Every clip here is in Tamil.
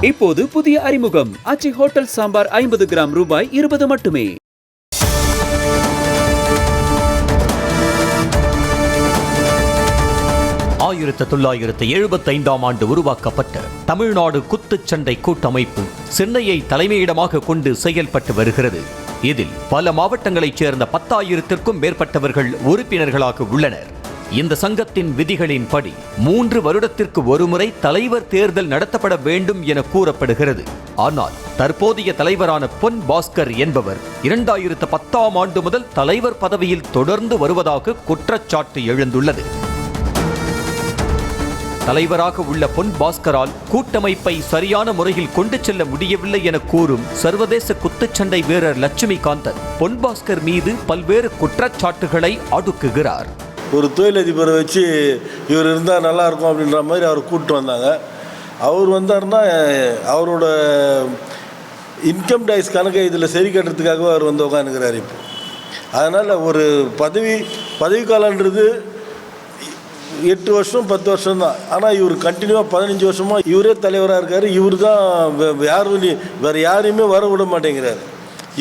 இப்போது புதிய அறிமுகம் ஆச்சி ஹோட்டல் சாம்பார் 50 கிராம் ரூபாய் 20 மட்டுமே. ஆண்டு உருவாக்கப்பட்ட தமிழ்நாடு குத்துச்சண்டை கூட்டமைப்பு சென்னையை தலைமையிடமாக கொண்டு செயல்பட்டு வருகிறது. இதில் பல மாவட்டங்களைச் சேர்ந்த 10,000த்திற்கும் மேற்பட்டவர்கள் உறுப்பினர்களாக உள்ளனர். இந்த சங்கத்தின் விதிகளின்படி 3 வருடத்திற்கு ஒருமுறை தலைவர் தேர்தல் நடத்தப்பட வேண்டும் என கூறப்படுகிறது. ஆனால் தற்போதைய தலைவரான பொன் பாஸ்கர் என்பவர் 2010ஆம் ஆண்டு முதல் தலைவர் பதவியில் தொடர்ந்து வருவதாக குற்றச்சாட்டு எழுந்துள்ளது. தலைவராக உள்ள பொன் பாஸ்கரால் கூட்டமைப்பை சரியான முறையில் கொண்டு செல்ல முடியவில்லை என கூறும் சர்வதேச குத்துச்சண்டை வீரர் லட்சுமிகாந்தன் பொன் பாஸ்கர் மீது பல்வேறு குற்றச்சாட்டுகளை அடுக்குகிறார். ஒரு தொழிலதிபரை வச்சு இவர் இருந்தால் நல்லாயிருக்கும் அப்படின்ற மாதிரி அவர் கூப்பிட்டு வந்தாங்க. அவர் வந்தார்னா அவரோட இன்கம் டேக்ஸ் கணக்கை இதில் சரி கட்டுறதுக்காகவே அவர் வந்து உட்காந்துக்கிறார். இப்போ அதனால் ஒரு பதவி காலன்றது 8 வருஷம் 10 வருஷம் தான். ஆனால் இவர் கண்டினியூவாக 15 வருஷமாக இவரே தலைவராக இருக்கார். இவர் தான் வேறு யாரையுமே வர விட மாட்டேங்கிறார்.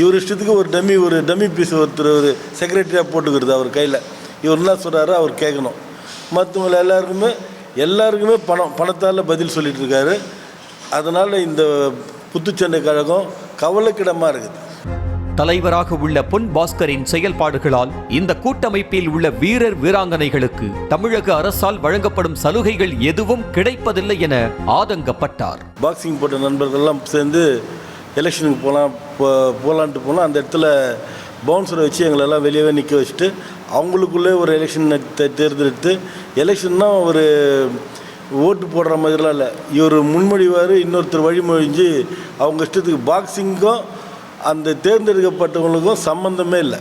இவர் இஷ்டத்துக்கு ஒரு டம்மி பீஸ் ஒருத்தர் ஒரு செக்ரட்டரியாக போட்டுக்கிறது அவர் கையில். இவர் என்ன சொல்கிறாரு அவர் கேட்கணும். மற்றவங்க எல்லாருக்குமே பணத்தால் பதில் சொல்லிட்டு இருக்காரு. அதனால் இந்த குத்துச்சண்டை கழகம் கவலைக்கிடமாக இருக்குது. தலைவராக உள்ள பொன் பாஸ்கரின் செயல்பாடுகளால் இந்த கூட்டமைப்பில் உள்ள வீரர் வீராங்கனைகளுக்கு தமிழக அரசால் வழங்கப்படும் சலுகைகள் எதுவும் கிடைப்பதில்லை என ஆதங்கப்பட்டார். பாக்ஸிங் போட்ட நண்பர்கள்லாம் சேர்ந்து எலெக்ஷனுக்கு போகலான்ட்டு போனால் அந்த இடத்துல பவுன்சரை வச்சு எங்களெல்லாம் வெளியவே நிற்க வச்சுட்டு அவங்களுக்குள்ளே ஒரு எலெக்ஷன் தேர்ந்தெடுத்து எலெக்ஷன்னா ஒரு ஓட்டு போடுற மாதிரிலாம் இல்லை. இவர் முன்மொழிவார், இன்னொருத்தர் வழிமொழிஞ்சு அவங்க இஷ்டத்துக்கு பாக்ஸிங்கும் அந்த தேர்ந்தெடுக்கப்பட்டவங்களுக்கும் சம்மந்தமே இல்லை.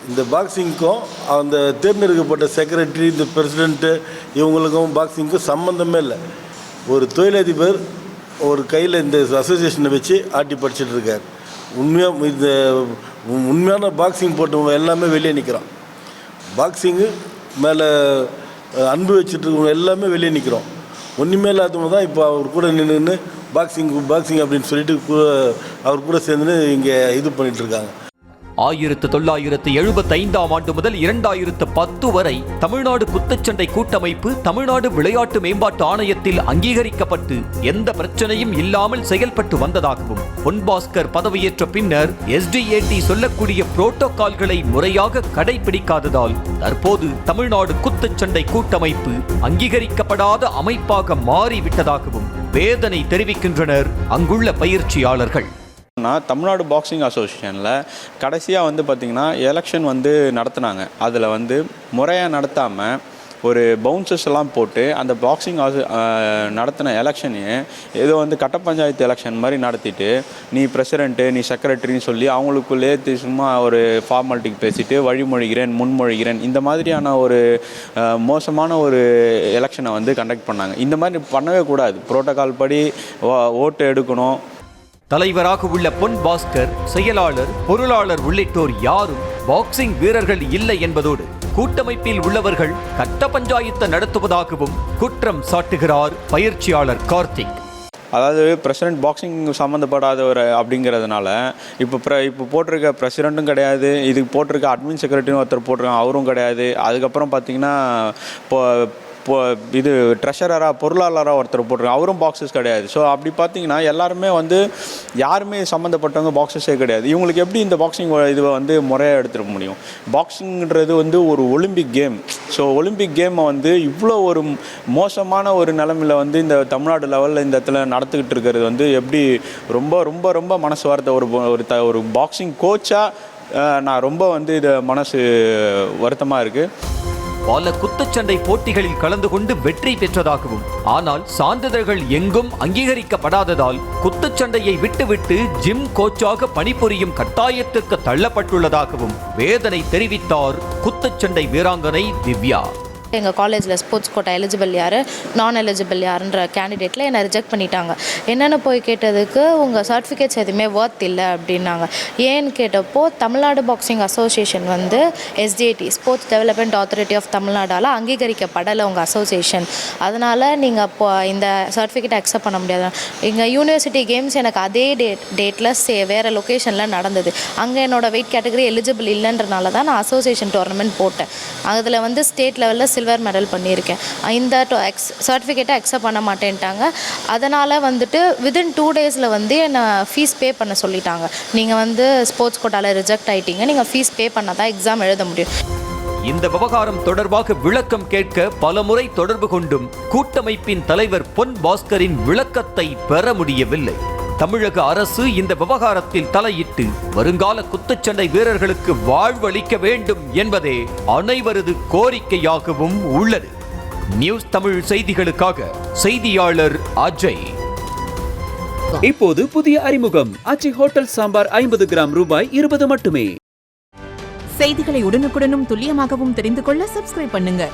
இந்த பாக்ஸிங்க்கும் அந்த தேர்ந்தெடுக்கப்பட்ட செக்ரட்டரி இந்த பிரசிடெண்ட்டு இவங்களுக்கும் பாக்ஸிங்க்கும் சம்மந்தமே இல்லை. ஒரு தொழிலதிபர் ஒரு கையில் இந்த அசோசியேஷனை வச்சு ஆட்டி படிச்சுட்டு இருக்கார். உண்மையான பாக்ஸிங் போட்டவங்க எல்லாமே வெளியே நிற்கிறோம். பாக்ஸிங்கு மேலே அன்பு வச்சுட்ருக்கவங்க எல்லாமே வெளியே நிற்கிறோம். ஒன்றுமே இல்லாதவங்க தான் இப்போ அவர் கூட நின்று பாக்ஸிங் அப்படின்னு சொல்லிட்டு அவர் கூட சேர்ந்து இங்கே இது பண்ணிகிட்ருக்காங்க. 1975ஆம் ஆண்டு முதல் 2010 வரை தமிழ்நாடு குத்துச்சண்டை கூட்டமைப்பு தமிழ்நாடு விளையாட்டு மேம்பாட்டு ஆணையத்தில் அங்கீகரிக்கப்பட்டு எந்த பிரச்சனையும் இல்லாமல் செயல்பட்டு வந்ததாகவும் பொன் பாஸ்கர் பதவியேற்ற பின்னர் SDAT சொல்லக்கூடிய புரோட்டோகால்களை முறையாக கடைபிடிக்காததால் தற்போது தமிழ்நாடு குத்துச்சண்டை கூட்டமைப்பு அங்கீகரிக்கப்படாத அமைப்பாக மாறிவிட்டதாகவும் வேதனை தெரிவிக்கின்றனர் அங்குள்ள பயிற்சியாளர்கள். தமிழ்நாடு பாக்ஸிங் அசோசியேஷனில் கடைசியாக வந்து பார்த்திங்கன்னா எலெக்ஷன் வந்து நடத்துனாங்க. அதில் வந்து முறையாக நடத்தாமல் ஒரு பவுன்சர்ஸ் எல்லாம் போட்டு அந்த பாக்ஸிங் நடத்தின எலெக்ஷனையே ஏதோ வந்து கட்ட பஞ்சாயத்து எலெக்ஷன் மாதிரி நடத்திட்டு நீ பிரசிடெண்ட்டு நீ செக்ரட்டரின்னு சொல்லி அவங்களுக்குள்ளே சும்மா ஒரு ஃபார்மாலிட்டிக்கு பேசிட்டு வழிமொழிகிறேன் முன்மொழிகிறேன் இந்த மாதிரியான ஒரு மோசமான ஒரு எலெக்ஷனை வந்து கண்டக்ட் பண்ணாங்க. இந்த மாதிரி பண்ணவே கூடாது. புரோட்டோகால் படி ஓட்டு எடுக்கணும். தலைவராக உள்ள பொன் பாஸ்கர், செயலாளர், பொருளாளர் உள்ளிட்டோர் யாரும் பாக்ஸிங் வீரர்கள் இல்லை என்பதோடு கூட்டமைப்பில் உள்ளவர்கள் கட்ட பஞ்சாயத்து நடத்துவதாகவும் குற்றம் சாட்டுகிறார் பயிற்சியாளர் கார்த்திக். அதாவது பிரசிடெண்ட் பாக்ஸிங் சம்மந்தப்படாதவர் அப்படிங்கிறதுனால இப்போ போட்டிருக்க பிரசிடெண்ட்டும் கிடையாது, இதுக்கு போட்டிருக்க அட்மின் செக்ரட்டரியும் ஒருத்தர் போட்டிருக்காங்க அவரும் கிடையாது. அதுக்கப்புறம் பார்த்திங்கன்னா இது ட்ரெஷரராக பொருளாளராக ஒருத்தர் போட்டிருக்காங்க அவரும் பாக்ஸஸ் கிடையாது. ஸோ அப்படி பார்த்தீங்கன்னா எல்லாருமே வந்து யாருமே சம்மந்தப்பட்டவங்க பாக்ஸஸே கிடையாது. இவங்களுக்கு எப்படி இந்த பாக்ஸிங் இதுவை வந்து முறையாக எடுத்துட முடியும்? பாக்ஸிங்கிறது வந்து ஒரு ஒலிம்பிக் கேம். ஸோ ஒலிம்பிக் கேமை வந்து இவ்வளோ ஒரு மோசமான ஒரு நிலைமையில் வந்து இந்த தமிழ்நாடு லெவலில் இந்த இடத்துல நடத்துக்கிட்டு இருக்கிறது வந்து எப்படி ரொம்ப ரொம்ப ரொம்ப மனசு வார்த்தை ஒரு பாக்ஸிங் கோச்சாக நான் ரொம்ப வந்து இது மனசு வருத்தமாக இருக்குது. பல குத்துச்சண்டை போட்டிகளில் கலந்து கொண்டு வெற்றி பெற்றதாகவும் ஆனால் சான்றிதழ்கள் எங்கும் அங்கீகரிக்கப்படாததால் குத்துச்சண்டையை விட்டுவிட்டு ஜிம் கோச்சாக பணிபுரியும் கட்டாயத்திற்கு தள்ளப்பட்டுள்ளதாகவும் வேதனை தெரிவித்தார் குத்துச்சண்டை வீராங்கனை திவ்யா. எங்கள் காலேஜில் ஸ்போர்ட்ஸ் கோட்டா எலிஜிபிள் யார், நான் எலிஜிபிள் யாருன்ற கேண்டிடேட்டில் என்னை ரிஜெக்ட் பண்ணிட்டாங்க. என்னென்னு போய் கேட்டதுக்கு உங்கள் சர்டிஃபிகேட்ஸ் எதுவுமே ஒர்த் இல்லை அப்படின்னாங்க. ஏன்னு கேட்டப்போ தமிழ்நாடு பாக்ஸிங் அசோசியேஷன் வந்து SDAT sports development authority of தமிழ்நாடால் அங்கீகரிக்கப்படலை உங்கள் அசோசியேஷன், அதனால் நீங்கள் இப்போ இந்த சர்டிஃபிகேட்டை அக்செப்ட் பண்ண முடியாது. எங்கள் யூனிவர்சிட்டி கேம்ஸ் எனக்கு அதே டேட்டில் வேறு லொக்கேஷனில் நடந்தது. அங்கே என்னோடய வெயிட் கேட்டகரி எலிஜிபிள் இல்லைன்றனால தான் நான் அசோசியேஷன் டோர்னமெண்ட் போட்டேன். அதில் வந்து ஸ்டேட் லெவலில் சில்வர் மெடல் பண்ணியிருக்கேன். இந்த சர்டிஃபிகேட்டை அக்செப்ட் பண்ண மாட்டேன்ட்டாங்க. அதனால் வந்துட்டு வித்தின் 2 days வந்து என்னை ஃபீஸ் பே பண்ண சொல்லிட்டாங்க. நீங்கள் வந்து ஸ்போர்ட்ஸ் கோட்டாவில் ரிஜெக்ட் ஆகிட்டீங்க, நீங்கள் ஃபீஸ் பே பண்ணால் தான் எக்ஸாம் எழுத முடியும். இந்த விவகாரம் தொடர்பாக விளக்கம் கேட்க பலமுறை தொடர்பு கொண்டும் கூட்டமைப்பின் தலைவர் பொன் பாஸ்கரின் விளக்கத்தை பெற முடியவில்லை. தமிழக அரசு இந்த விவகாரத்தில் தலையிட்டு வருங்கால குத்துச்சண்டை வீரர்களுக்கு வாழ்வளிக்க வேண்டும் என்பதே அனைவரது கோரிக்கையாகவும் உள்ளது. நியூஸ் தமிழ் செய்திகளுக்காக செய்தியாளர் அஜய். இப்போது புதிய அறிமுகம் ஆச்சி ஹோட்டல் சாம்பார் 50 கிராம் ரூபாய் 20 மட்டுமே. செய்திகளை உடனுக்குடனும் துல்லியமாகவும் தெரிந்து கொள்ள சப்ஸ்கிரைப் பண்ணுங்க.